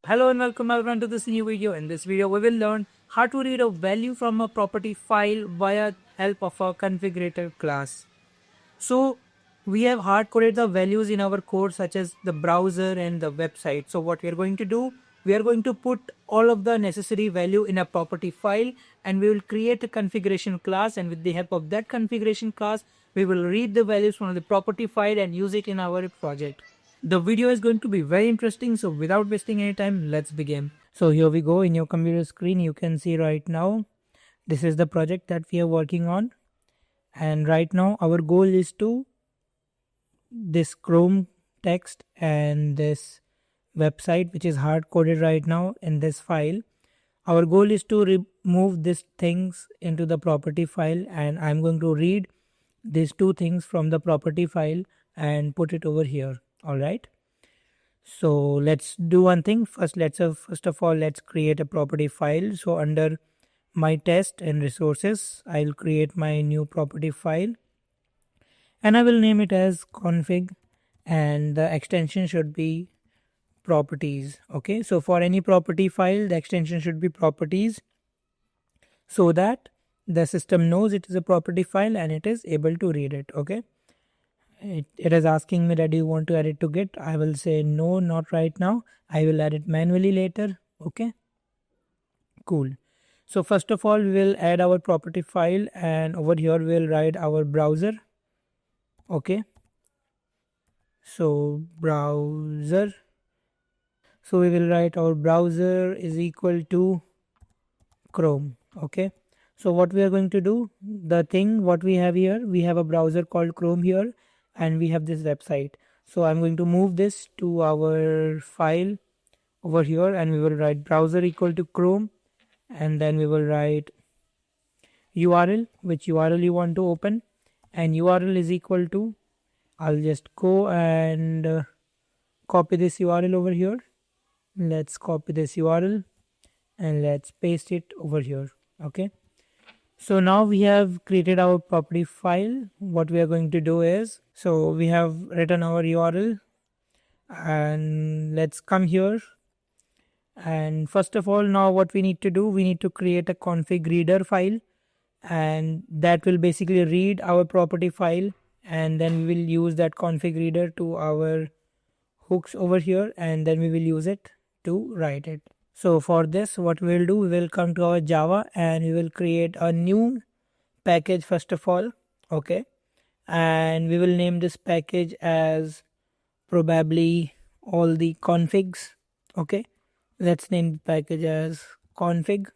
Hello and welcome everyone to this new video. In this video we will learn how to read a value from a property file via help of a configurator class. So we have hard coded the values in our code such as the browser and the website. So what we are going to do, we are going to put all of the necessary value in a property file and we will create a configuration class, and with the help of that configuration class we will read the values from the property file and use it in our project. The video is going to be very interesting, so without wasting any time, let's begin. So here we go. In your computer screen you can see right now this is the project that we are working on, and right now our goal is to this Chrome text and this website which is hard coded right now in this file. Our goal is to remove these things into the property file, and I'm going to read these two things from the property file and put it over here. All right, so let's do one thing first. First of all, let's create a property file. So under my test and resources, I'll create my new property file and I will name it as config, and the extension should be properties. Okay, so for any property file the extension should be properties, so that the system knows it is a property file and it is able to read it. Okay, it is asking me that do you want to add it to Git. I will say no, not right now. I will add it manually later. Okay, cool. So first of all we will add our property file, and over here we will write our browser. Okay, so browser, so we will write our browser is equal to Chrome. Okay, so what we are going to do, the thing what we have here, we have a browser called Chrome here and we have this website. So I'm going to move this to our file over here and we will write browser equal to Chrome, and then we will write URL, which URL you want to open, and URL is equal to, I'll just go and copy this URL over here. Let's copy this URL and let's paste it over here. Okay, so now we have created our property file. What we are going to do is, so we have written our URL and let's come here, and first of all now what we need to do, we need to create a config reader file, and that will basically read our property file, and then we will use that config reader to our hooks over here, and then we will use it to write it. So for this what we will do, we will come to our Java and we will create a new package first of all. Okay, and we will name this package as probably all the configs. Okay, let's name the package as config.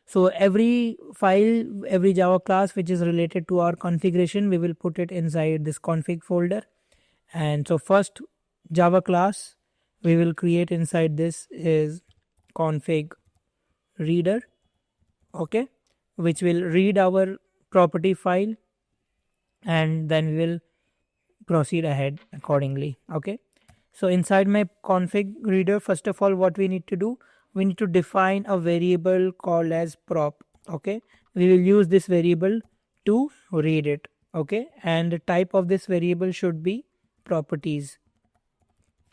So every file, every Java class which is related to our configuration, we will put it inside this config folder. And so first Java class we will create inside this is config reader. Okay, which will read our property file and then we will proceed ahead accordingly. Okay, so inside my config reader, first of all what we need to do, we need to define a variable called as prop. Okay, we will use this variable to read it. Okay, and the type of this variable should be properties.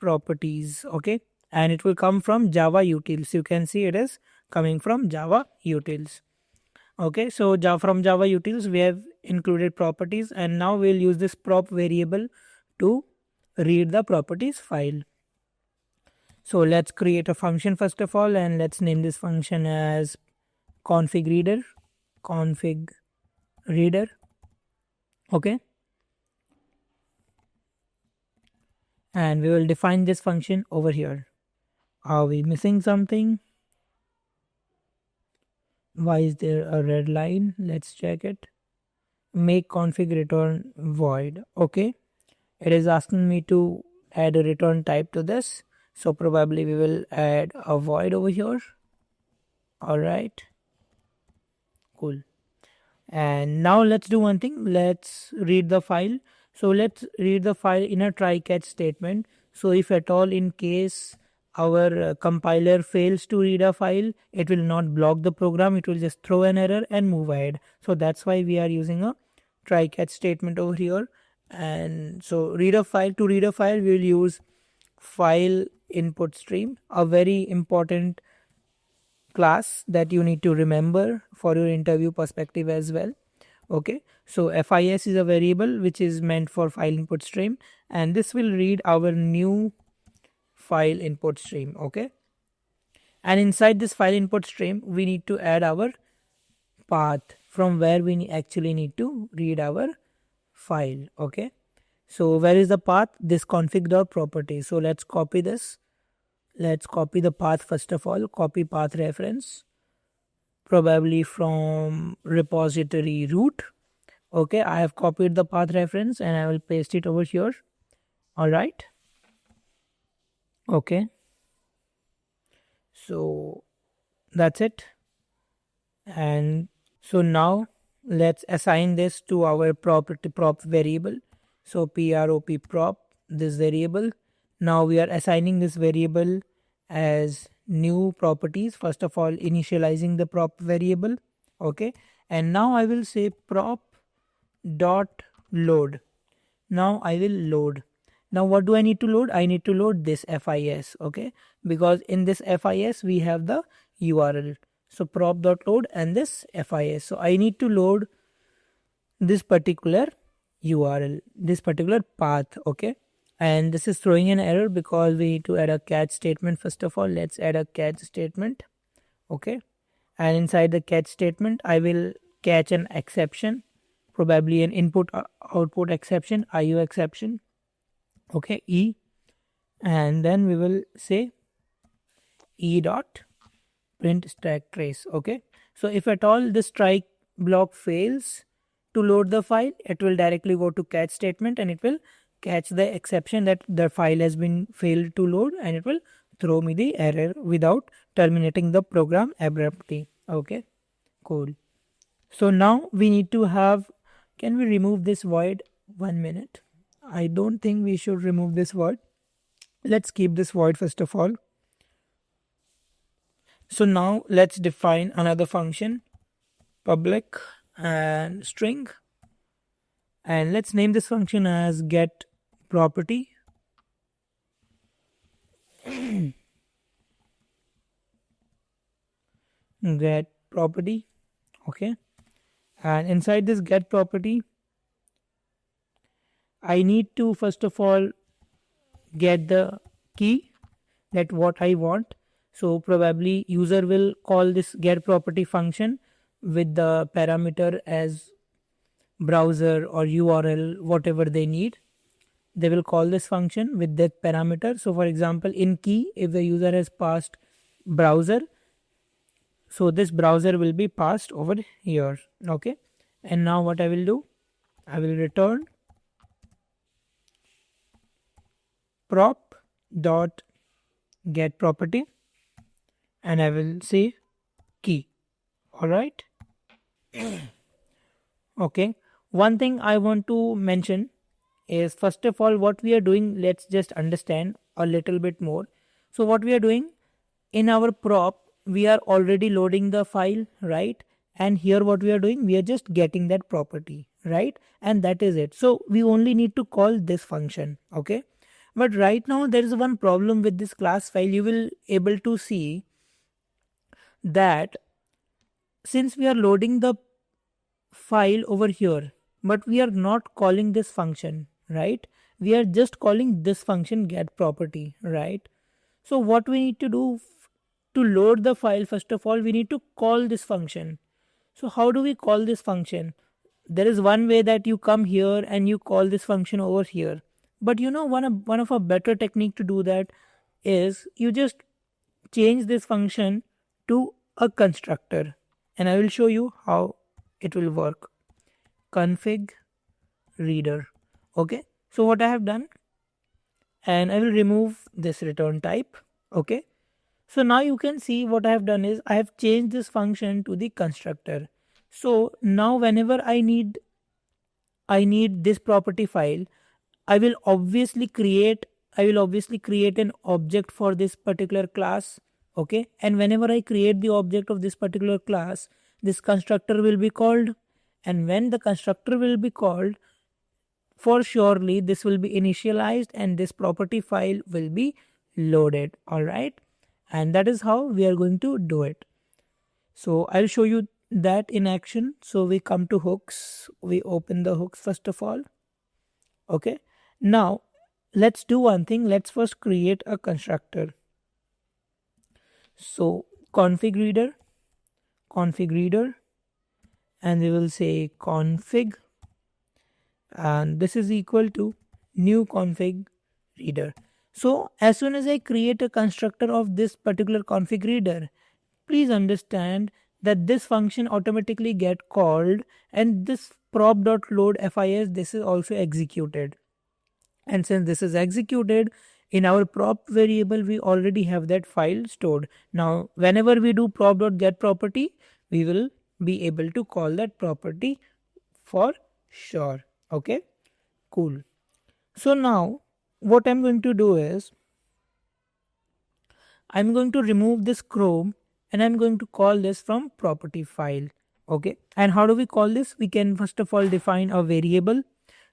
Okay, and it will come from Java utils. You can see it is coming from Java utils. Okay, so from Java utils we have included properties, and now we'll use this prop variable to read the properties file. So let's create a function first of all, and let's name this function as config reader. Okay, and we will define this function over here. Are we missing something? Why is there a red line? Let's check it. Make config return void. Okay, it is asking me to add a return type to this, so probably we will add a void over here. All right, cool. And now let's do one thing, let's read the file. So let's read the file in a try catch statement. So if at all in case our compiler fails to read a file, it will not block the program, it will just throw an error and move ahead. So that's why we are using a try catch statement over here. And so read a file, to read a file we will use file input stream, a very important class that you need to remember for your interview perspective as well. Okay, so FIS is a variable which is meant for file input stream, and this will read our new file input stream. Okay, and inside this file input stream we need to add our path from where we actually need to read our file. Okay, so where is the path? This config.properties. So let's copy this. Let's copy the path first of all. Copy path reference, probably from repository root. Okay, I have copied the path reference and I will paste it over here. All right. Okay, so that's it. And so now let's assign this to our property prop variable. So prop this variable. Now we are assigning this variable as new properties. First of all, initializing the prop variable. Okay, and now I will say prop dot load. Now I will load. Now what do I need to load? I need to load this FIS. Okay, because in this FIS we have the URL. So prop.load and this FIS. So I need to load this particular URL, this particular path. Okay, and this is throwing an error because we need to add a catch statement. First of all, let's add a catch statement. Okay, and inside the catch statement I will catch an exception, probably an input output exception, IO exception. Okay, E, and then we will say E dot print stack trace. Okay, so if at all this strike block fails to load the file, it will directly go to catch statement and it will catch the exception that the file has been failed to load, and it will throw me the error without terminating the program abruptly. Okay, cool. So now we need to have, can we remove this void? 1 minute. I don't think we should remove this void. Let's keep this void first of all. So now let's define another function, public and string, and let's name this function as get property. Get property. Okay, and inside this get property I need to first of all get the key, that what I want. So probably user will call this get property function with the parameter as browser or URL, whatever they need. They will call this function with that parameter. So for example, in key, if the user has passed browser, so this browser will be passed over here. Okay, and now what I will do, I will return prop dot get property and I will say key. All right. Okay, one thing I want to mention is, first of all, what we are doing, let's just understand a little bit more. So what we are doing in our prop, we are already loading the file, right? And here what we are doing, we are just getting that property, right? And that is it. So we only need to call this function. Okay, but right now there is one problem with this class file. You will able to see that since we are loading the file over here, but we are not calling this function, right? We are just calling this function get property, right? So what we need to do to load the file, first of all, we need to call this function. So how do we call this function? There is one way that you come here and you call this function over here. But you know, one of a better technique to do that is you just change this function to a constructor, and I will show you how it will work. Config reader. Okay, so what I have done, and I will remove this return type. Okay, so now you can see what I have done is I have changed this function to the constructor. So now whenever I need this property file, I will obviously create an object for this particular class. Okay, and whenever I create the object of this particular class, this constructor will be called, and when the constructor will be called, for surely this will be initialized and this property file will be loaded. All right, and that is how we are going to do it. So I'll show you that in action. So we come to hooks, we open the hooks first of all. Okay, now let's do one thing. Let's first create a constructor. So config reader, and we will say config, and this is equal to new config reader. So as soon as I create a constructor of this particular config reader, please understand that this function automatically get called, and this prop.load fis, this is also executed. And since this is executed in our prop variable, we already have that file stored. Now whenever we do prop.get property, we will be able to call that property for sure. Okay, cool. So now what I'm going to do is I'm going to remove this Chrome and I'm going to call this from property file. Okay, and how do we call this? We can first of all define a variable.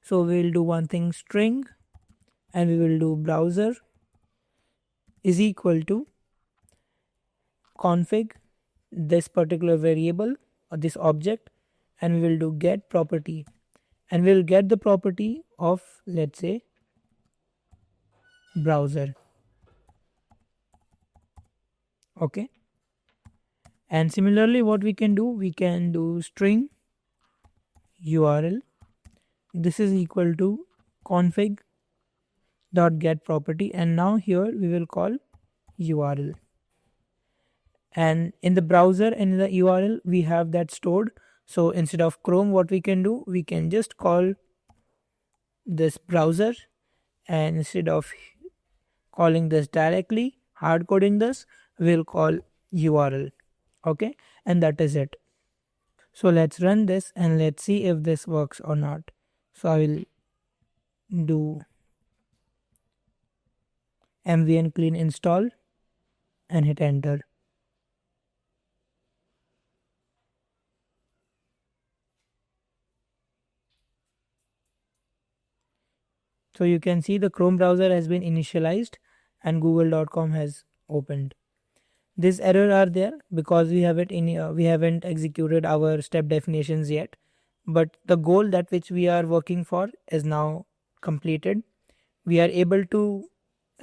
So we'll do one thing, string, and we will do browser is equal to config this particular variable or this object, and we will do get property, and we'll get the property of, let's say, browser. Okay, and similarly what we can do string URL, this is equal to config dot get property, and now here we will call URL, and in the browser and in the URL we have that stored. So instead of Chrome, what we can do, we can just call this browser, and instead of calling this directly, hard coding this, we'll call URL. Okay, and that is it. So let's run this and let's see if this works or not. So I will do mvn clean install and hit enter. So you can see the Chrome browser has been initialized and google.com has opened. This error are there because we haven't executed our step definitions yet, but the goal that which we are working for is now completed. We are able to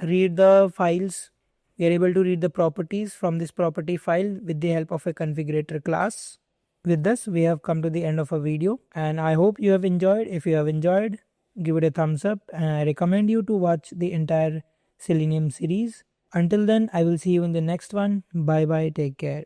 read the files, we are able to read the properties from this property file with the help of a configurator class. With this we have come to the end of a video, and I hope you have enjoyed. If you have enjoyed, give it a thumbs up, and I recommend you to watch the entire Selenium series. Until then, I will see you in the next one. Bye bye, take care.